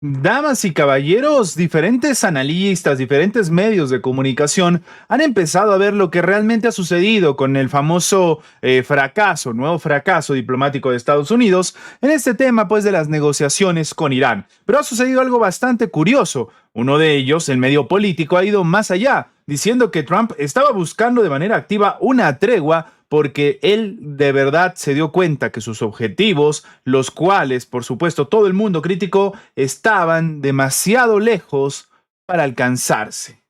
Damas y caballeros, diferentes analistas, diferentes medios de comunicación han empezado a ver lo que realmente ha sucedido con el famoso nuevo fracaso diplomático de Estados Unidos en este tema pues de las negociaciones con Irán. Pero ha sucedido algo bastante curioso. Uno de ellos, el medio político, ha ido más allá, diciendo que Trump estaba buscando de manera activa una tregua porque él de verdad se dio cuenta que sus objetivos, los cuales por supuesto todo el mundo criticó, estaban demasiado lejos para alcanzarse.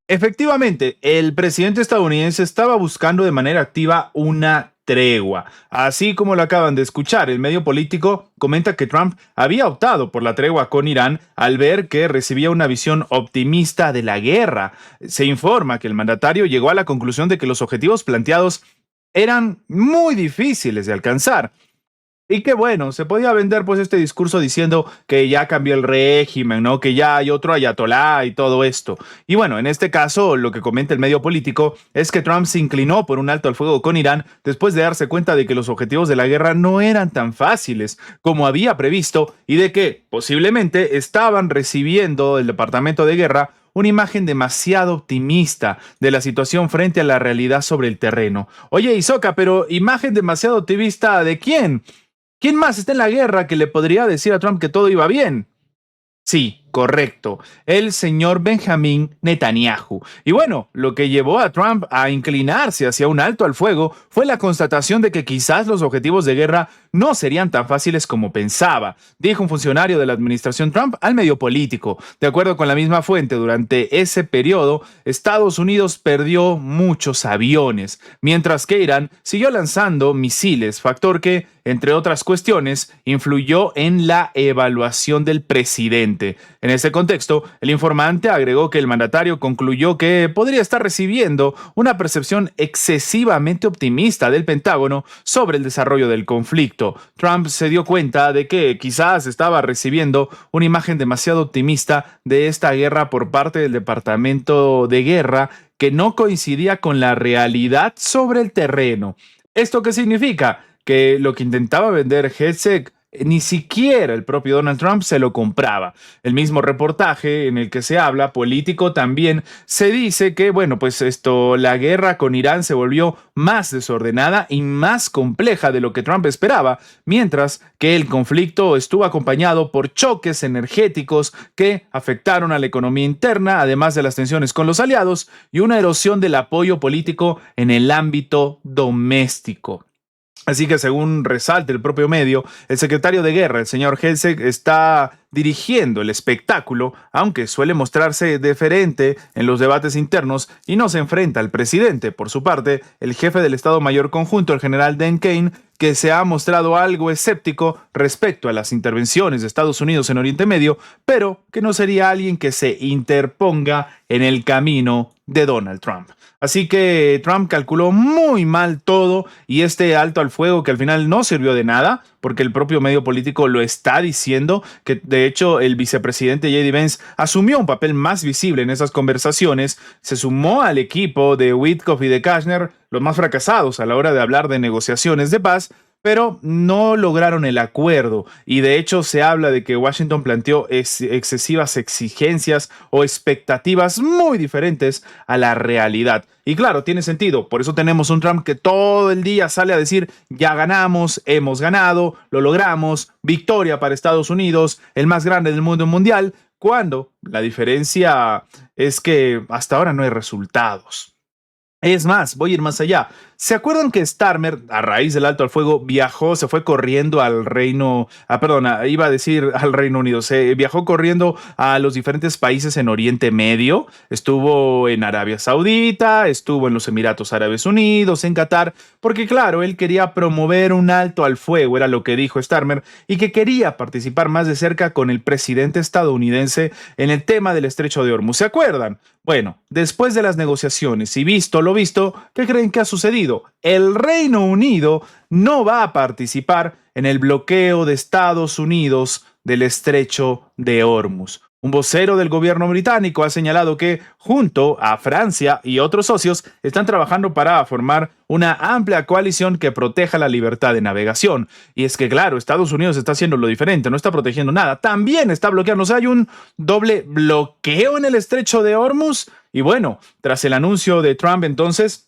Efectivamente, el presidente estadounidense estaba buscando de manera activa una tregua. Así como lo acaban de escuchar, el medio político comenta que Trump había optado por la tregua con Irán al ver que recibía una visión optimista de la guerra. Se informa que el mandatario llegó a la conclusión de que los objetivos planteados eran muy difíciles de alcanzar. Y qué bueno, se podía vender pues este discurso diciendo que ya cambió el régimen, ¿no? Que ya hay otro ayatolá y todo esto. Y bueno, en este caso lo que comenta el medio político es que Trump se inclinó por un alto al fuego con Irán después de darse cuenta de que los objetivos de la guerra no eran tan fáciles como había previsto y de que posiblemente estaban recibiendo el Departamento de Guerra una imagen demasiado optimista de la situación frente a la realidad sobre el terreno. Oye, Isoka, pero imagen demasiado optimista ¿de quién? ¿Quién más está en la guerra que le podría decir a Trump que todo iba bien? Sí, correcto, el señor Benjamín Netanyahu. Y bueno, lo que llevó a Trump a inclinarse hacia un alto al fuego fue la constatación de que quizás los objetivos de guerra no serían tan fáciles como pensaba, dijo un funcionario de la administración Trump al medio político. De acuerdo con la misma fuente, durante ese periodo, Estados Unidos perdió muchos aviones, mientras que Irán siguió lanzando misiles, factor que, entre otras cuestiones, influyó en la evaluación del presidente. En ese contexto, el informante agregó que el mandatario concluyó que podría estar recibiendo una percepción excesivamente optimista del Pentágono sobre el desarrollo del conflicto. Trump se dio cuenta de que quizás estaba recibiendo una imagen demasiado optimista de esta guerra por parte del Departamento de Guerra que no coincidía con la realidad sobre el terreno. ¿Esto qué significa? Que lo que intentaba vender Hegseth ni siquiera el propio Donald Trump se lo compraba. El mismo reportaje en el que se habla, político también, se dice que, bueno, pues la guerra con Irán se volvió más desordenada y más compleja de lo que Trump esperaba, mientras que el conflicto estuvo acompañado por choques energéticos que afectaron a la economía interna, además de las tensiones con los aliados y una erosión del apoyo político en el ámbito doméstico. Así que según resalta el propio medio, el secretario de guerra, el señor Hegseth, está dirigiendo el espectáculo, aunque suele mostrarse deferente en los debates internos y no se enfrenta al presidente. Por su parte, el jefe del Estado Mayor Conjunto, el general Dan Kane, que se ha mostrado algo escéptico respecto a las intervenciones de Estados Unidos en Oriente Medio, pero que no sería alguien que se interponga en el camino de Donald Trump. Así que Trump calculó muy mal todo y este alto al fuego que al final no sirvió de nada, porque el propio medio político lo está diciendo, que de hecho el vicepresidente J.D. Vance asumió un papel más visible en esas conversaciones, se sumó al equipo de Witkoff y de Kushner, los más fracasados a la hora de hablar de negociaciones de paz, pero no lograron el acuerdo y de hecho se habla de que Washington planteó excesivas exigencias o expectativas muy diferentes a la realidad. Y claro, tiene sentido, por eso tenemos un Trump que todo el día sale a decir ya ganamos, hemos ganado, lo logramos, victoria para Estados Unidos, el más grande del mundo mundial, cuando la diferencia es que hasta ahora no hay resultados. Es más, voy a ir más allá. ¿Se acuerdan que Starmer, a raíz del alto al fuego, viajó, se fue corriendo al iba a decir al Reino Unido, se viajó corriendo a los diferentes países en Oriente Medio, estuvo en Arabia Saudita, estuvo en los Emiratos Árabes Unidos, en Qatar, porque claro, él quería promover un alto al fuego, era lo que dijo Starmer, y que quería participar más de cerca con el presidente estadounidense en el tema del Estrecho de Hormuz. ¿Se acuerdan? Bueno, después de las negociaciones y visto lo visto, ¿qué creen que ha sucedido? El Reino Unido no va a participar en el bloqueo de Estados Unidos del Estrecho de Hormuz. Un vocero del gobierno británico ha señalado que, junto a Francia y otros socios, están trabajando para formar una amplia coalición que proteja la libertad de navegación. Y es que, claro, Estados Unidos está haciendo lo diferente, no está protegiendo nada, también está bloqueando. O sea, hay un doble bloqueo en el estrecho de Hormuz. Y bueno, tras el anuncio de Trump, entonces,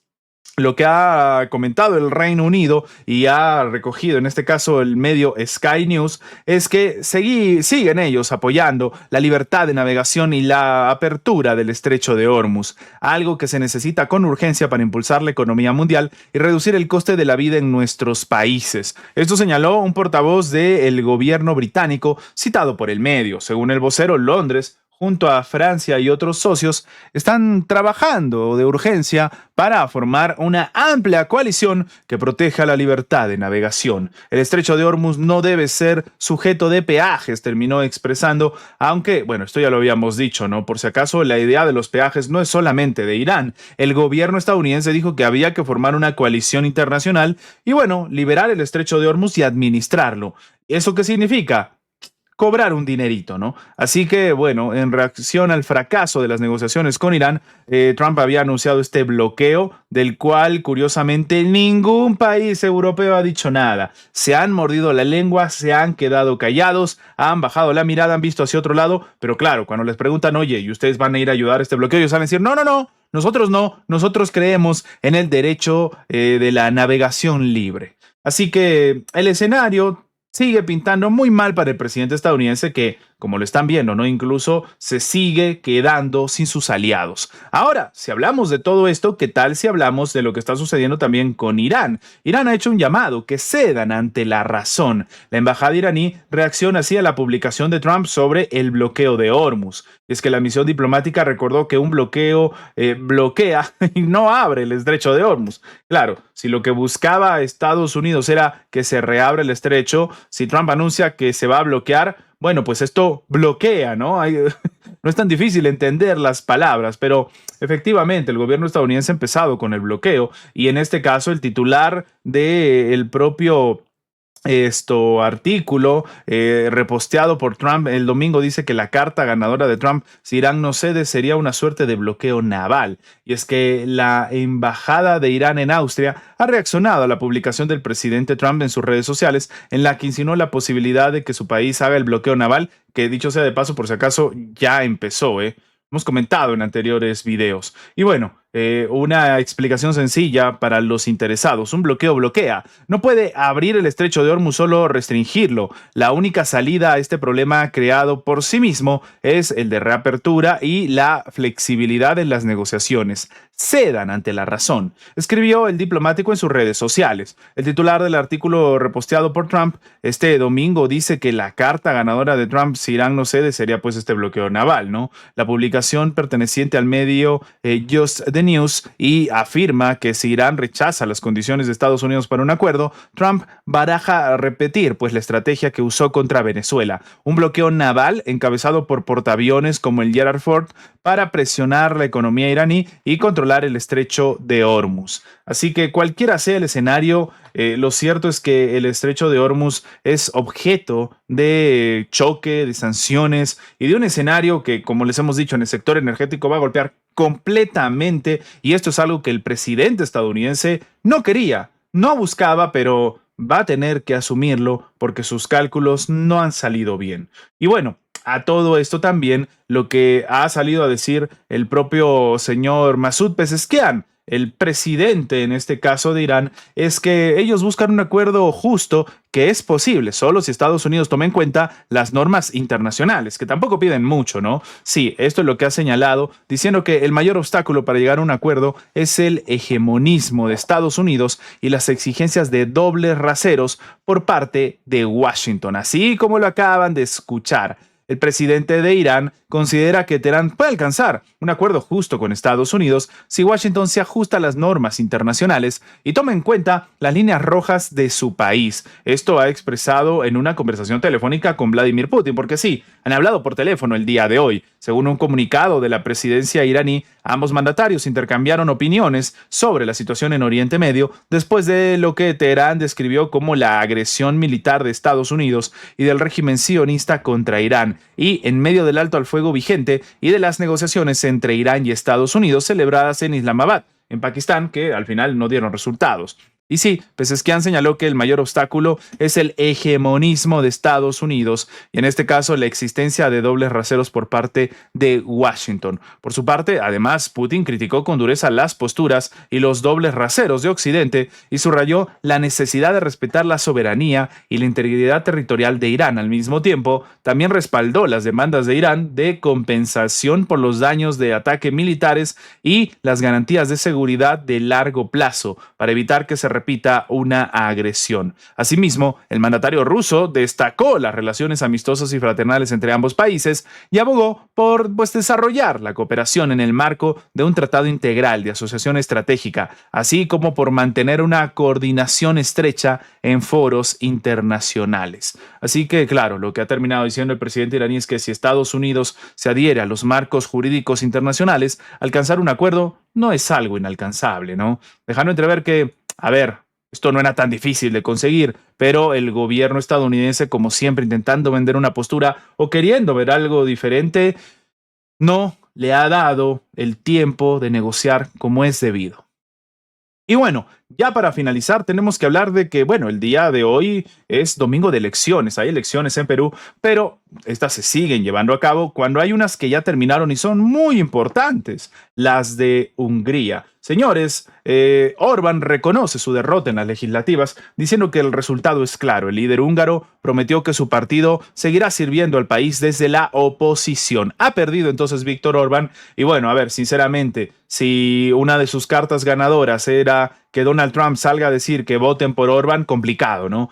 lo que ha comentado el Reino Unido y ha recogido en este caso el medio Sky News es que siguen ellos apoyando la libertad de navegación y la apertura del estrecho de Hormuz, algo que se necesita con urgencia para impulsar la economía mundial y reducir el coste de la vida en nuestros países. Esto señaló un portavoz del gobierno británico citado por el medio. Según el vocero, Londres, junto a Francia y otros socios, están trabajando de urgencia para formar una amplia coalición que proteja la libertad de navegación. El estrecho de Hormuz no debe ser sujeto de peajes, terminó expresando, aunque, bueno, esto ya lo habíamos dicho, ¿no? Por si acaso, la idea de los peajes no es solamente de Irán. El gobierno estadounidense dijo que había que formar una coalición internacional y, bueno, liberar el estrecho de Hormuz y administrarlo. ¿Eso qué significa? Cobrar un dinerito, ¿no? Así que, bueno, en reacción al fracaso de las negociaciones con Irán, Trump había anunciado este bloqueo, del cual, curiosamente, ningún país europeo ha dicho nada. Se han mordido la lengua, se han quedado callados, han bajado la mirada, han visto hacia otro lado, pero claro, cuando les preguntan, oye, ¿y ustedes van a ir a ayudar a este bloqueo? Ellos van a decir, no, no, no, nosotros no, nosotros creemos en el derecho de la navegación libre. Así que el escenario sigue pintando muy mal para el presidente estadounidense que, como lo están viendo, ¿no? Incluso se sigue quedando sin sus aliados. Ahora, si hablamos de todo esto, ¿qué tal si hablamos de lo que está sucediendo también con Irán? Irán ha hecho un llamado que cedan ante la razón. La embajada iraní reacciona así a la publicación de Trump sobre el bloqueo de Hormuz. Es que la misión diplomática recordó que un bloqueo bloquea y no abre el estrecho de Hormuz. Claro, si lo que buscaba Estados Unidos era que se reabra el estrecho, si Trump anuncia que se va a bloquear, bueno, pues esto bloquea, ¿no? No es tan difícil entender las palabras, pero efectivamente el gobierno estadounidense ha empezado con el bloqueo y en este caso el titular del propio artículo reposteado por Trump el domingo dice que la carta ganadora de Trump, si Irán no cede, sería una suerte de bloqueo naval. Y es que la embajada de Irán en Austria ha reaccionado a la publicación del presidente Trump en sus redes sociales, en la que insinuó la posibilidad de que su país haga el bloqueo naval, que dicho sea de paso, por si acaso, ya empezó, Hemos comentado en anteriores videos. Y bueno, una explicación sencilla para los interesados. Un bloqueo bloquea. No puede abrir el estrecho de Hormuz, solo restringirlo. La única salida a este problema creado por sí mismo es el de reapertura y la flexibilidad en las negociaciones. Cedan ante la razón, escribió el diplomático en sus redes sociales. El titular del artículo reposteado por Trump este domingo dice que la carta ganadora de Trump, si Irán no cede, sería pues este bloqueo naval, ¿no? La publicación perteneciente al medio Just the News y afirma que si Irán rechaza las condiciones de Estados Unidos para un acuerdo, Trump baraja repetir pues la estrategia que usó contra Venezuela, un bloqueo naval encabezado por portaaviones como el Gerald Ford para presionar la economía iraní y controlar el estrecho de Hormuz. Así que cualquiera sea el escenario, lo cierto es que el estrecho de Hormuz es objeto de choque, de sanciones y de un escenario que, como les hemos dicho, en el sector energético va a golpear completamente, y esto es algo que el presidente estadounidense no quería, no buscaba, pero va a tener que asumirlo porque sus cálculos no han salido bien. Y bueno, a todo esto también lo que ha salido a decir el propio señor Masoud Pezeshkian, el presidente en este caso de Irán, es que ellos buscan un acuerdo justo que es posible solo si Estados Unidos toma en cuenta las normas internacionales, que tampoco piden mucho, ¿no? Sí, esto es lo que ha señalado, diciendo que el mayor obstáculo para llegar a un acuerdo es el hegemonismo de Estados Unidos y las exigencias de dobles raseros por parte de Washington, así como lo acaban de escuchar. El presidente de Irán considera que Teherán puede alcanzar un acuerdo justo con Estados Unidos si Washington se ajusta a las normas internacionales y toma en cuenta las líneas rojas de su país. Esto ha expresado en una conversación telefónica con Vladimir Putin, porque sí, han hablado por teléfono el día de hoy. Según un comunicado de la presidencia iraní, ambos mandatarios intercambiaron opiniones sobre la situación en Oriente Medio después de lo que Teherán describió como la agresión militar de Estados Unidos y del régimen sionista contra Irán, y en medio del alto al fuego vigente y de las negociaciones entre Irán y Estados Unidos celebradas en Islamabad, en Pakistán, que al final no dieron resultados. Y sí, Pezeshkian señaló que el mayor obstáculo es el hegemonismo de Estados Unidos y en este caso la existencia de dobles raseros por parte de Washington. Por su parte, además, Putin criticó con dureza las posturas y los dobles raseros de Occidente y subrayó la necesidad de respetar la soberanía y la integridad territorial de Irán. Al mismo tiempo, también respaldó las demandas de Irán de compensación por los daños de ataque militares y las garantías de seguridad de largo plazo para evitar que se repita una agresión. Asimismo, el mandatario ruso destacó las relaciones amistosas y fraternales entre ambos países y abogó por desarrollar la cooperación en el marco de un tratado integral de asociación estratégica, así como por mantener una coordinación estrecha en foros internacionales. Así que, claro, lo que ha terminado diciendo el presidente iraní es que si Estados Unidos se adhiere a los marcos jurídicos internacionales, alcanzar un acuerdo no es algo inalcanzable, ¿no? Dejando entrever que a ver, esto no era tan difícil de conseguir, pero el gobierno estadounidense, como siempre, intentando vender una postura o queriendo ver algo diferente, no le ha dado el tiempo de negociar como es debido. Y bueno, ya para finalizar tenemos que hablar de que, bueno, el día de hoy es domingo de elecciones, hay elecciones en Perú, pero estas se siguen llevando a cabo cuando hay unas que ya terminaron y son muy importantes, las de Hungría. Señores, Orbán reconoce su derrota en las legislativas, diciendo que el resultado es claro. El líder húngaro prometió que su partido seguirá sirviendo al país desde la oposición. Ha perdido entonces Víctor Orbán y bueno, a ver, sinceramente, si una de sus cartas ganadoras era que Donald Trump salga a decir que voten por Orbán, complicado, ¿no?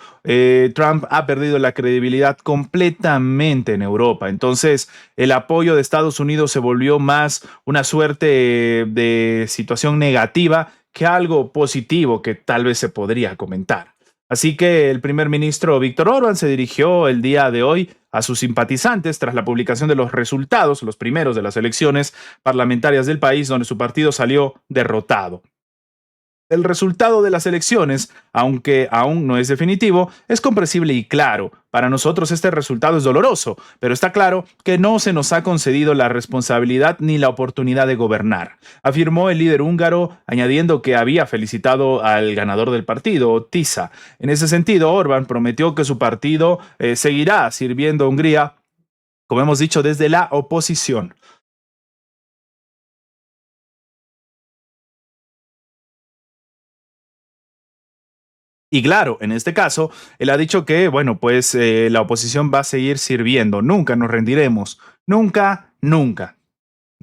Trump ha perdido la credibilidad completamente en Europa. Entonces, el apoyo de Estados Unidos se volvió más una suerte de situación negativa que algo positivo que tal vez se podría comentar. Así que el primer ministro Víctor Orbán se dirigió el día de hoy a sus simpatizantes tras la publicación de los resultados, los primeros de las elecciones parlamentarias del país, donde su partido salió derrotado. El resultado de las elecciones, aunque aún no es definitivo, es comprensible y claro. Para nosotros este resultado es doloroso, pero está claro que no se nos ha concedido la responsabilidad ni la oportunidad de gobernar, afirmó el líder húngaro, añadiendo que había felicitado al ganador del partido, Tisza. En ese sentido, Orbán prometió que su partido seguirá sirviendo a Hungría, como hemos dicho, desde la oposición. Y claro, en este caso, él ha dicho que, bueno, pues la oposición va a seguir sirviendo. Nunca nos rendiremos. Nunca, nunca.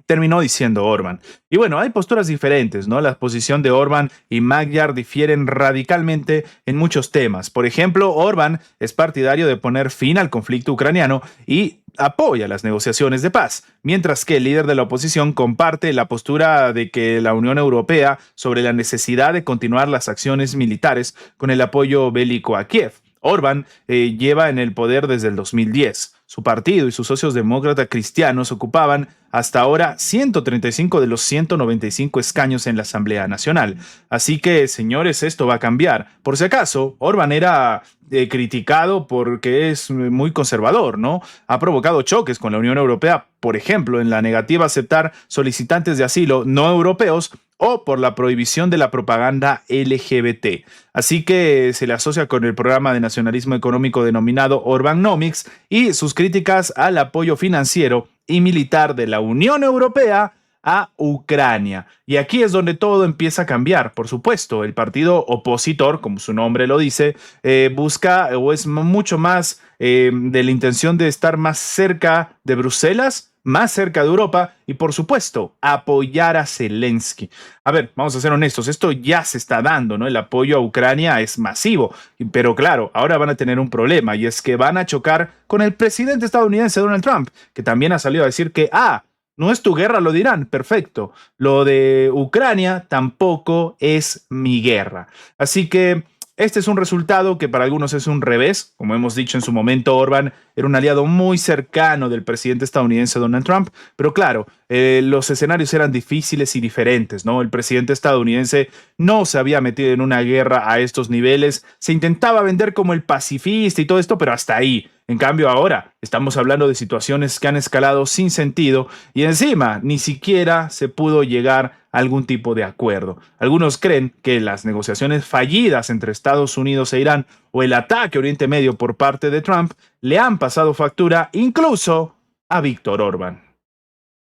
Terminó diciendo Orbán. Y bueno, hay posturas diferentes, ¿no? La posición de Orbán y Magyar difieren radicalmente en muchos temas. Por ejemplo, Orbán es partidario de poner fin al conflicto ucraniano y apoya las negociaciones de paz, mientras que el líder de la oposición comparte la postura de que la Unión Europea sobre la necesidad de continuar las acciones militares con el apoyo bélico a Kiev. Orbán lleva en el poder desde el 2010. Su partido y sus socios demócratas cristianos ocupaban hasta ahora 135 de los 195 escaños en la Asamblea Nacional. Así que, señores, esto va a cambiar. Por si acaso, Orbán era criticado porque es muy conservador, ¿no? Ha provocado choques con la Unión Europea, por ejemplo, en la negativa a aceptar solicitantes de asilo no europeos o por la prohibición de la propaganda LGBT. Así que se le asocia con el programa de nacionalismo económico denominado Orbanomics y sus críticas al apoyo financiero y militar de la Unión Europea a Ucrania. Y aquí es donde todo empieza a cambiar. Por supuesto, el partido opositor, como su nombre lo dice, busca o es mucho más de la intención de estar más cerca de Bruselas, más cerca de Europa y, por supuesto, apoyar a Zelensky. A ver, vamos a ser honestos, esto ya se está dando, ¿no? El apoyo a Ucrania es masivo, pero claro, ahora van a tener un problema y es que van a chocar con el presidente estadounidense Donald Trump, que también ha salido a decir que, no es tu guerra, lo dirán, perfecto. Lo de Ucrania tampoco es mi guerra. Así que este es un resultado que para algunos es un revés. Como hemos dicho en su momento, Orbán era un aliado muy cercano del presidente estadounidense Donald Trump, pero claro, los escenarios eran difíciles y diferentes, ¿no? El presidente estadounidense no se había metido en una guerra a estos niveles, se intentaba vender como el pacifista y todo esto, pero hasta ahí. En cambio, ahora estamos hablando de situaciones que han escalado sin sentido y encima ni siquiera se pudo llegar a algún tipo de acuerdo. Algunos creen que las negociaciones fallidas entre Estados Unidos e Irán o el ataque a Oriente Medio por parte de Trump le han pasado factura incluso a Víctor Orbán.